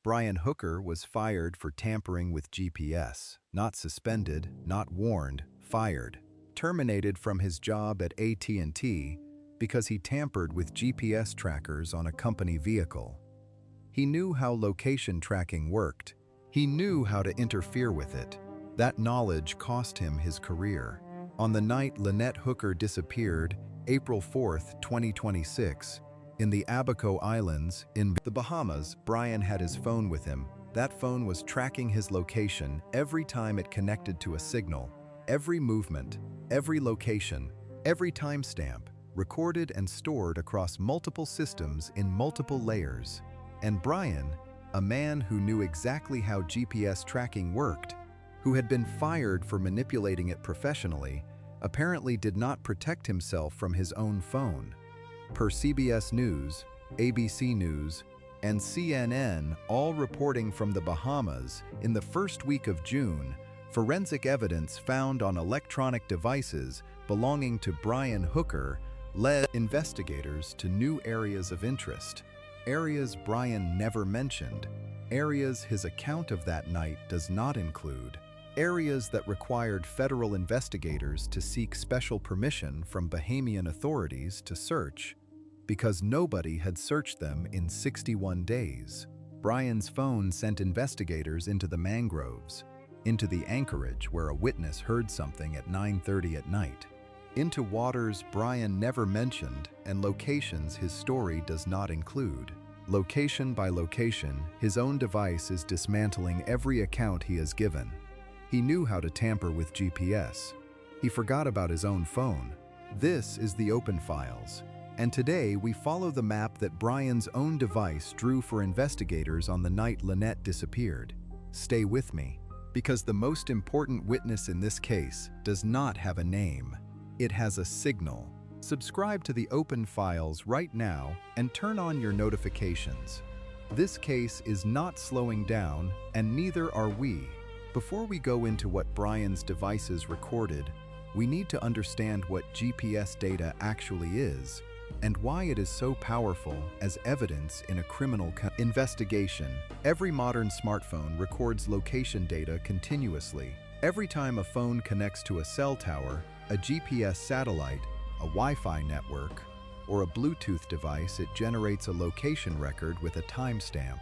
Brian Hooker was fired for tampering with GPS, not suspended, not warned, fired. Terminated from his job at AT&T because he tampered with GPS trackers on a company vehicle. He knew how location tracking worked. He knew how to interfere with it. That knowledge cost him his career. On the night Lynette Hooker disappeared, April 4, 2026, in the Abaco Islands in the Bahamas, Brian had his phone with him. That phone was tracking his location every time it connected to a signal. Every movement, every location, every timestamp, recorded and stored across multiple systems in multiple layers. And Brian, a man who knew exactly how GPS tracking worked, who had been fired for manipulating it professionally, apparently did not protect himself from his own phone. Per CBS News, ABC News, and CNN, all reporting from the Bahamas, in the first week of June, forensic evidence found on electronic devices belonging to Brian Hooker led investigators to new areas of interest, areas Brian never mentioned, areas his account of that night does not include, areas that required federal investigators to seek special permission from Bahamian authorities to search, because nobody had searched them in 61 days. Brian's phone sent investigators into the mangroves, into the anchorage where a witness heard something at 9:30 at night, into waters Brian never mentioned and locations his story does not include. Location by location, his own device is dismantling every account he has given. He knew how to tamper with GPS. He forgot about his own phone. This is the open files. And today we follow the map that Brian's own device drew for investigators on the night Lynette disappeared. Stay with me, because the most important witness in this case does not have a name. It has a signal. Subscribe to the open files right now and turn on your notifications. This case is not slowing down, and neither are we. Before we go into what Brian's devices recorded, we need to understand what GPS data actually is and why it is so powerful as evidence in a criminal investigation. Every modern smartphone records location data continuously. Every time a phone connects to a cell tower, a GPS satellite, a Wi-Fi network, or a Bluetooth device, it generates a location record with a timestamp.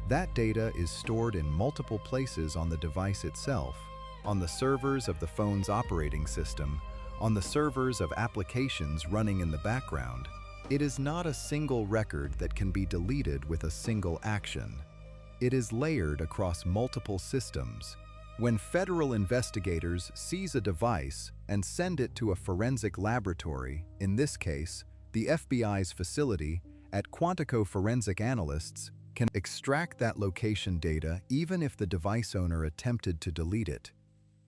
That data is stored in multiple places on the device itself, on the servers of the phone's operating system, on the servers of applications running in the background. It is not a single record that can be deleted with a single action. It is layered across multiple systems. When federal investigators seize a device and send it to a forensic laboratory, in this case, the FBI's facility, at Quantico forensic analysts can extract that location data even if the device owner attempted to delete it.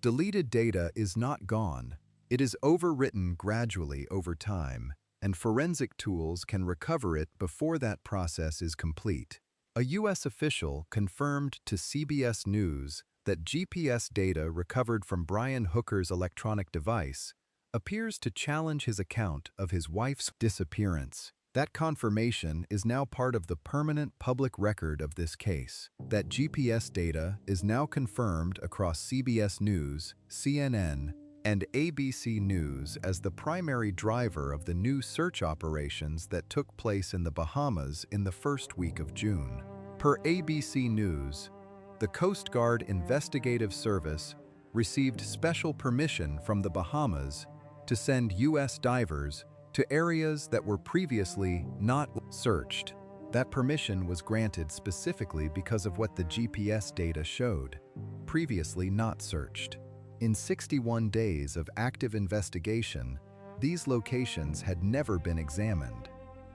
Deleted data is not gone. It is overwritten gradually over time, and forensic tools can recover it before that process is complete. A U.S. official confirmed to CBS News that GPS data recovered from Brian Hooker's electronic device appears to challenge his account of his wife's disappearance. That confirmation is now part of the permanent public record of this case. That GPS data is now confirmed across CBS News, CNN, and ABC News as the primary driver of the new search operations that took place in the Bahamas in the first week of June. Per ABC News, the Coast Guard Investigative Service received special permission from the Bahamas to send U.S. divers to areas that were previously not searched. That permission was granted specifically because of what the GPS data showed, previously not searched. In 61 days of active investigation, these locations had never been examined,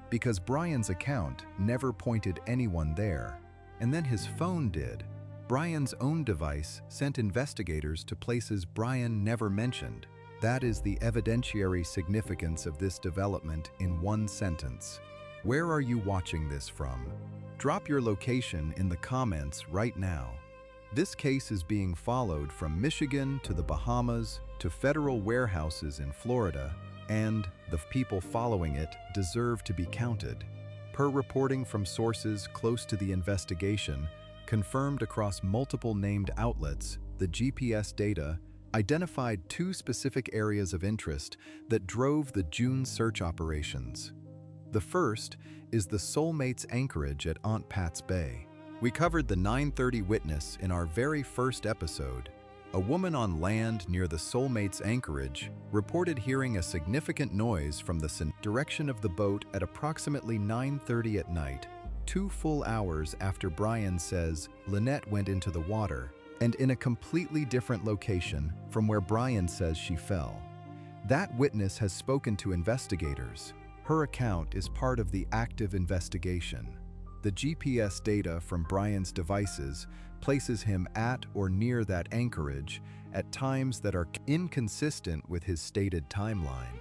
because Brian's account never pointed anyone there, and then his phone did. Brian's own device sent investigators to places Brian never mentioned. That is the evidentiary significance of this development in one sentence. Where are you watching this from? Drop your location in the comments right now. This case is being followed from Michigan to the Bahamas to federal warehouses in Florida, and the people following it deserve to be counted. Per reporting from sources close to the investigation, confirmed across multiple named outlets, the GPS data identified two specific areas of interest that drove the June search operations. The first is the Soulmates anchorage at Aunt Pat's Bay. We covered the 9:30 witness in our very first episode. A woman on land near the Soulmates anchorage reported hearing a significant noise from the direction of the boat at approximately 9:30 at night, 2 full hours after Brian says Lynette went into the water, and in a completely different location from where Brian says she fell. That witness has spoken to investigators. Her account is part of the active investigation. The GPS data from Brian's devices places him at or near that anchorage at times that are inconsistent with his stated timeline.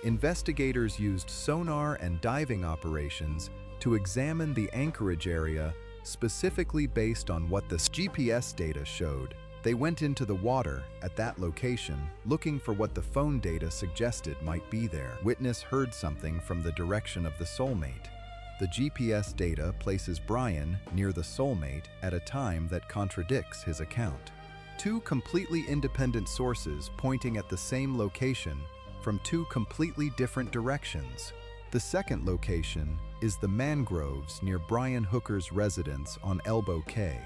Investigators used sonar and diving operations to examine the anchorage area specifically based on what the GPS data showed. They went into the water at that location looking for what the phone data suggested might be there. Witness heard something from the direction of the Soulmate. The GPS data places Brian near the Soulmate at a time that contradicts his account. Two completely independent sources pointing at the same location from two completely different directions. The second location is the mangroves near Brian Hooker's residence on Elbow Cay.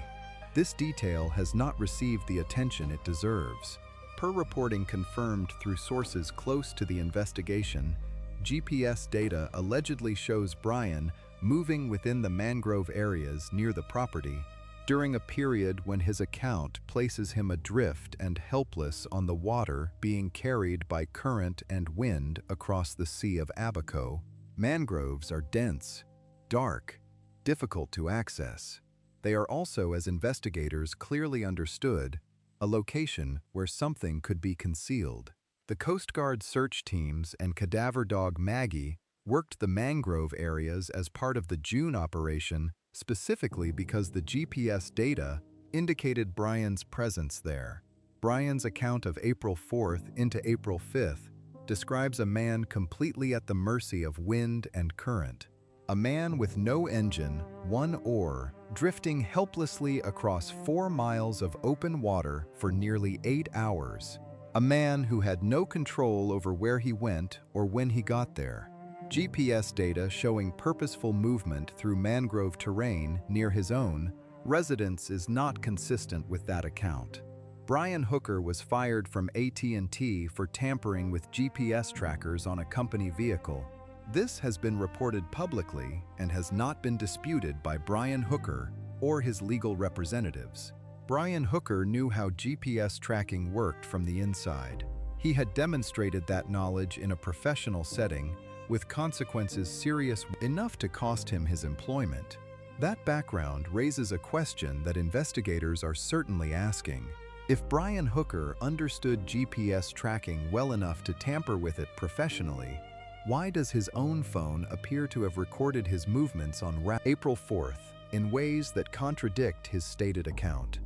This detail has not received the attention it deserves. Per reporting confirmed through sources close to the investigation, GPS data allegedly shows Brian moving within the mangrove areas near the property during a period when his account places him adrift and helpless on the water being carried by current and wind across the Sea of Abaco. Mangroves are dense, dark, difficult to access. They are also, as investigators clearly understood, a location where something could be concealed. The Coast Guard search teams and cadaver dog Maggie worked the mangrove areas as part of the June operation specifically because the GPS data indicated Brian's presence there. Brian's account of April 4th into April 5th describes a man completely at the mercy of wind and current. A man with no engine, one oar, drifting helplessly across 4 miles of open water for nearly 8 hours. A man who had no control over where he went or when he got there. GPS data showing purposeful movement through mangrove terrain near his own residence is not consistent with that account. Brian Hooker was fired from AT&T for tampering with GPS trackers on a company vehicle. This has been reported publicly and has not been disputed by Brian Hooker or his legal representatives. Brian Hooker knew how GPS tracking worked from the inside. He had demonstrated that knowledge in a professional setting with consequences serious enough to cost him his employment. That background raises a question that investigators are certainly asking. If Brian Hooker understood GPS tracking well enough to tamper with it professionally, why does his own phone appear to have recorded his movements on April 4th in ways that contradict his stated account?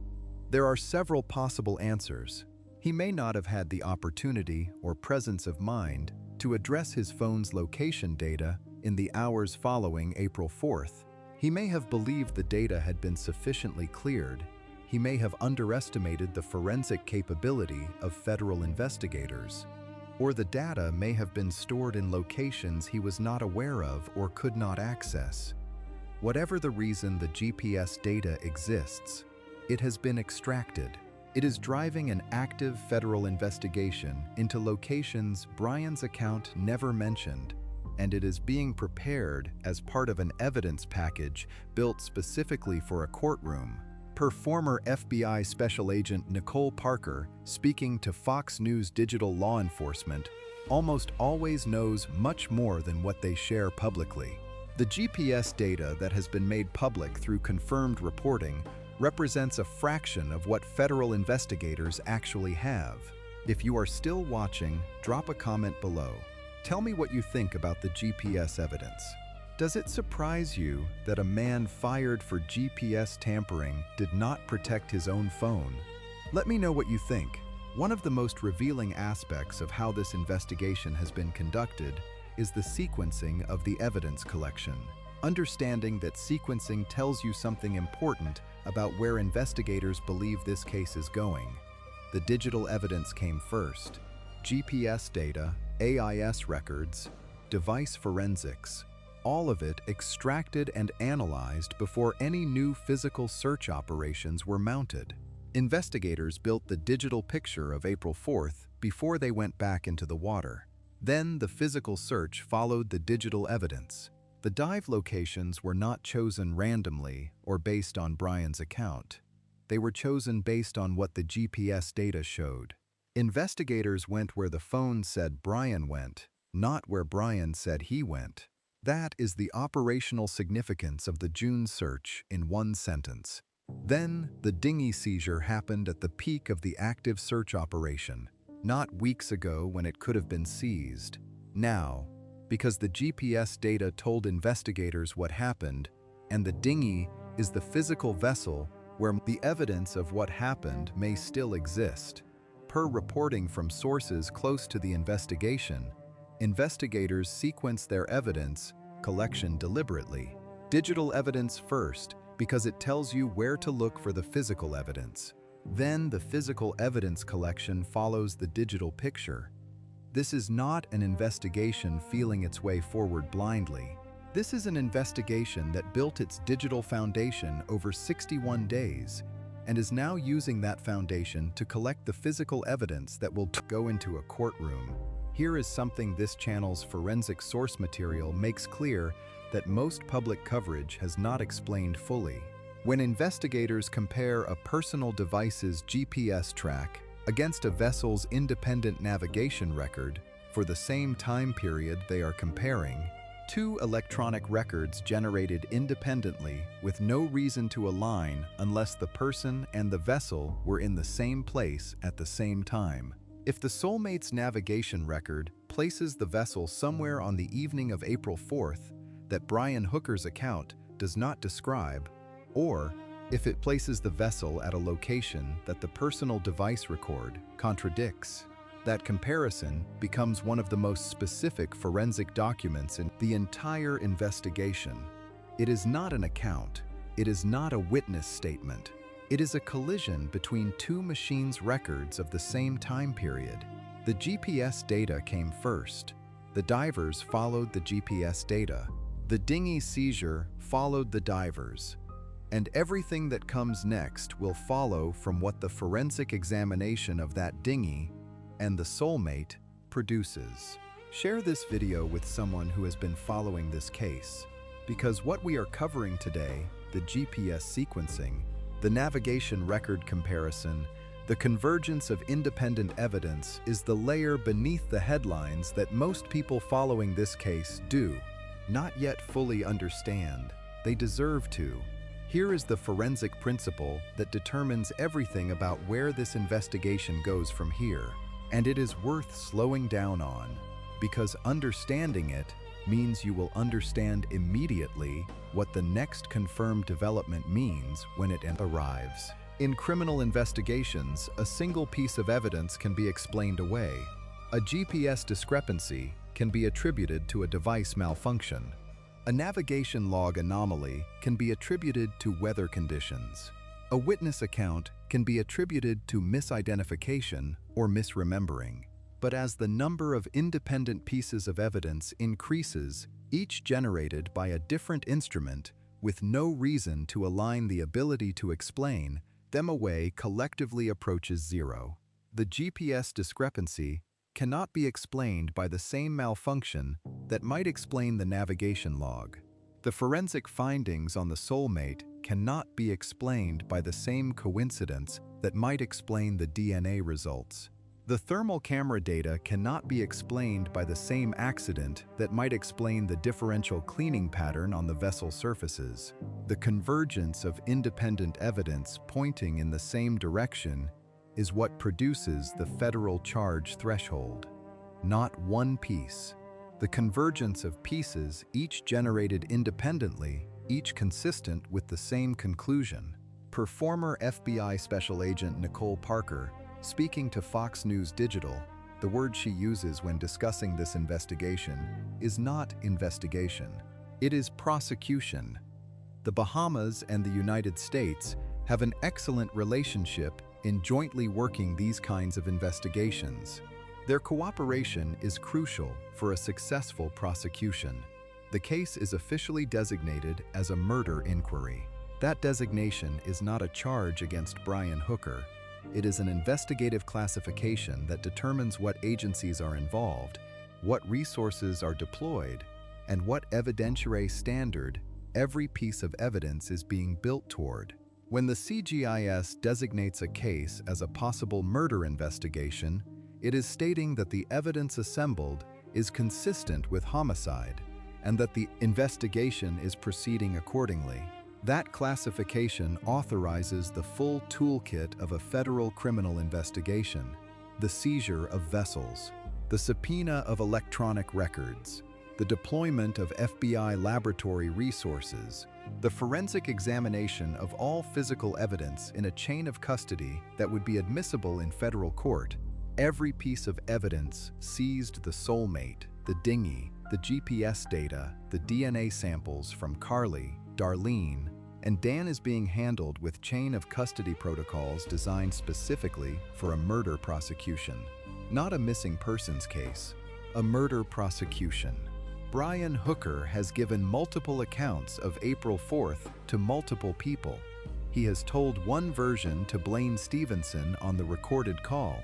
There are several possible answers. He may not have had the opportunity or presence of mind to address his phone's location data in the hours following April 4th. He may have believed the data had been sufficiently cleared. He may have underestimated the forensic capability of federal investigators. Or the data may have been stored in locations he was not aware of or could not access. Whatever the reason the GPS data exists, it has been extracted. It is driving an active federal investigation into locations Brian's account never mentioned, and it is being prepared as part of an evidence package built specifically for a courtroom. Per former FBI Special Agent Nicole Parker, speaking to Fox News Digital Law Enforcement, almost always knows much more than what they share publicly. The GPS data that has been made public through confirmed reporting represents a fraction of what federal investigators actually have. If you are still watching, drop a comment below. Tell me what you think about the GPS evidence. Does it surprise you that a man fired for GPS tampering did not protect his own phone? Let me know what you think. One of the most revealing aspects of how this investigation has been conducted is the sequencing of the evidence collection. Understanding that sequencing tells you something important about where investigators believe this case is going. The digital evidence came first. GPS data, AIS records, device forensics, all of it extracted and analyzed before any new physical search operations were mounted. Investigators built the digital picture of April 4th before they went back into the water. Then the physical search followed the digital evidence. The dive locations were not chosen randomly or based on Brian's account. They were chosen based on what the GPS data showed. Investigators went where the phone said Brian went, not where Brian said he went. That is the operational significance of the June search in one sentence. Then, the dinghy seizure happened at the peak of the active search operation, not weeks ago when it could have been seized. Now, because the GPS data told investigators what happened, and the dinghy is the physical vessel where the evidence of what happened may still exist. Per reporting from sources close to the investigation, investigators sequence their evidence collection deliberately. Digital evidence first, because it tells you where to look for the physical evidence. Then the physical evidence collection follows the digital picture. This is not an investigation feeling its way forward blindly. This is an investigation that built its digital foundation over 61 days and is now using that foundation to collect the physical evidence that will go into a courtroom. Here is something this channel's forensic source material makes clear that most public coverage has not explained fully. When investigators compare a personal device's GPS track against a vessel's independent navigation record for the same time period they are comparing, two electronic records generated independently with no reason to align unless the person and the vessel were in the same place at the same time. If the Soulmate's navigation record places the vessel somewhere on the evening of April 4th that Brian Hooker's account does not describe, or if it places the vessel at a location that the personal device record contradicts, that comparison becomes one of the most specific forensic documents in the entire investigation. It is not an account. It is not a witness statement. It is a collision between two machines' records of the same time period. The GPS data came first. The divers followed the GPS data. The dinghy seizure followed the divers. And everything that comes next will follow from what the forensic examination of that dinghy and the Soulmate produces. Share this video with someone who has been following this case, because what we are covering today, the GPS sequencing, the navigation record comparison, the convergence of independent evidence is the layer beneath the headlines that most people following this case do not yet fully understand. They deserve to. Here is the forensic principle that determines everything about where this investigation goes from here, and it is worth slowing down on, because understanding it means you will understand immediately what the next confirmed development means when it arrives. In criminal investigations, a single piece of evidence can be explained away. A GPS discrepancy can be attributed to a device malfunction. A navigation log anomaly can be attributed to weather conditions. A witness account can be attributed to misidentification or misremembering. But as the number of independent pieces of evidence increases, each generated by a different instrument with no reason to align the ability to explain them away collectively approaches zero. The GPS discrepancy cannot be explained by the same malfunction that might explain the navigation log. The forensic findings on the Soulmate cannot be explained by the same coincidence that might explain the DNA results. The thermal camera data cannot be explained by the same accident that might explain the differential cleaning pattern on the vessel surfaces. The convergence of independent evidence pointing in the same direction is what produces the federal charge threshold. Not one piece. The convergence of pieces, each generated independently, each consistent with the same conclusion. Per former FBI Special Agent Nicole Parker, speaking to Fox News Digital, the word she uses when discussing this investigation is not investigation. It is prosecution. The Bahamas and the United States have an excellent relationship in jointly working these kinds of investigations. Their cooperation is crucial for a successful prosecution. The case is officially designated as a murder inquiry. That designation is not a charge against Brian Hooker. It is an investigative classification that determines what agencies are involved, what resources are deployed, and what evidentiary standard every piece of evidence is being built toward. When the CGIS designates a case as a possible murder investigation, it is stating that the evidence assembled is consistent with homicide and that the investigation is proceeding accordingly. That classification authorizes the full toolkit of a federal criminal investigation: the seizure of vessels, the subpoena of electronic records, the deployment of FBI laboratory resources, the forensic examination of all physical evidence in a chain of custody that would be admissible in federal court. Every piece of evidence seized: the soulmate, the dinghy, the GPS data, the DNA samples from Carly, Darlene, and Dan is being handled with chain of custody protocols designed specifically for a murder prosecution. Not a missing persons case, a murder prosecution. Brian Hooker has given multiple accounts of April 4th to multiple people. He has told one version to Blaine Stevenson on the recorded call.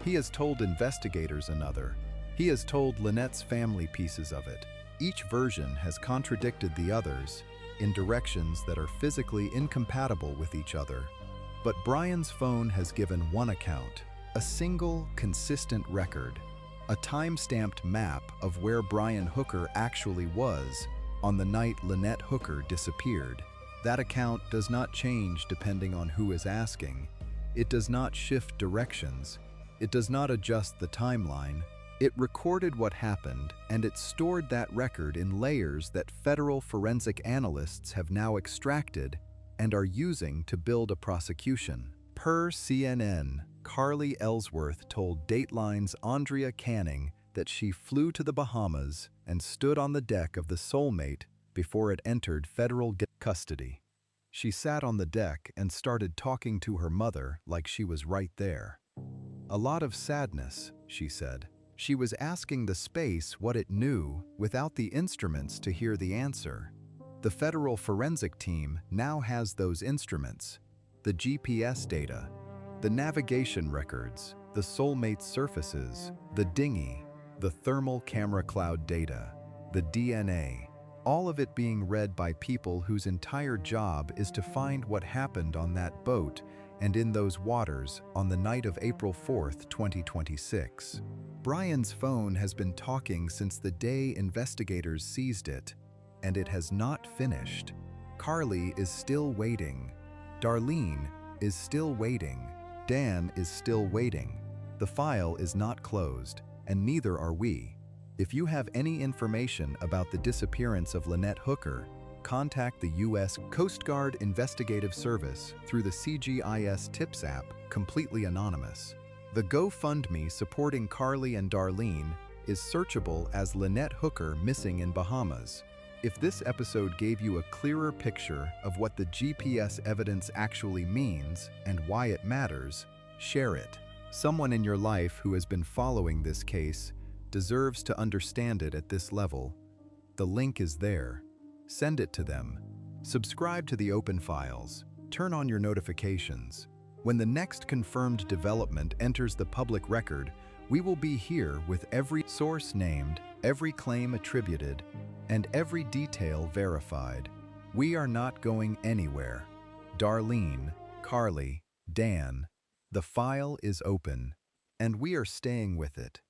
He has told investigators another. He has told Lynette's family pieces of it. Each version has contradicted the others in directions that are physically incompatible with each other. But Brian's phone has given one account, a single, consistent record, a time-stamped map of where Brian Hooker actually was on the night Lynette Hooker disappeared. That account does not change depending on who is asking. It does not shift directions. It does not adjust the timeline. It recorded what happened, and it stored that record in layers that federal forensic analysts have now extracted and are using to build a prosecution. Per CNN, Carly Ellsworth told Dateline's Andrea Canning that she flew to the Bahamas and stood on the deck of the Soulmate before it entered federal custody. She sat on the deck and started talking to her mother like she was right there. A lot of sadness, she said. She was asking the space what it knew without the instruments to hear the answer. The federal forensic team now has those instruments: the GPS data, the navigation records, the Soulmate surfaces, the dinghy, the thermal camera cloud data, the DNA, all of it being read by people whose entire job is to find what happened on that boat and in those waters on the night of April 4th, 2026. Brian's phone has been talking since the day investigators seized it, and it has not finished. Carly is still waiting. Darlene is still waiting. Dan is still waiting. The file is not closed, and neither are we. If you have any information about the disappearance of Lynette Hooker, contact the U.S. Coast Guard Investigative Service through the CGIS Tips app, completely anonymous. The GoFundMe supporting Carly and Darlene is searchable as Lynette Hooker Missing in Bahamas. If this episode gave you a clearer picture of what the GPS evidence actually means and why it matters, share it. Someone in your life who has been following this case deserves to understand it at this level. The link is there. Send it to them. Subscribe to the open files. Turn on your notifications. When the next confirmed development enters the public record, we will be here with every source named, every claim attributed, and every detail verified. We are not going anywhere. Darlene, Carly, Dan, the file is open, and we are staying with it.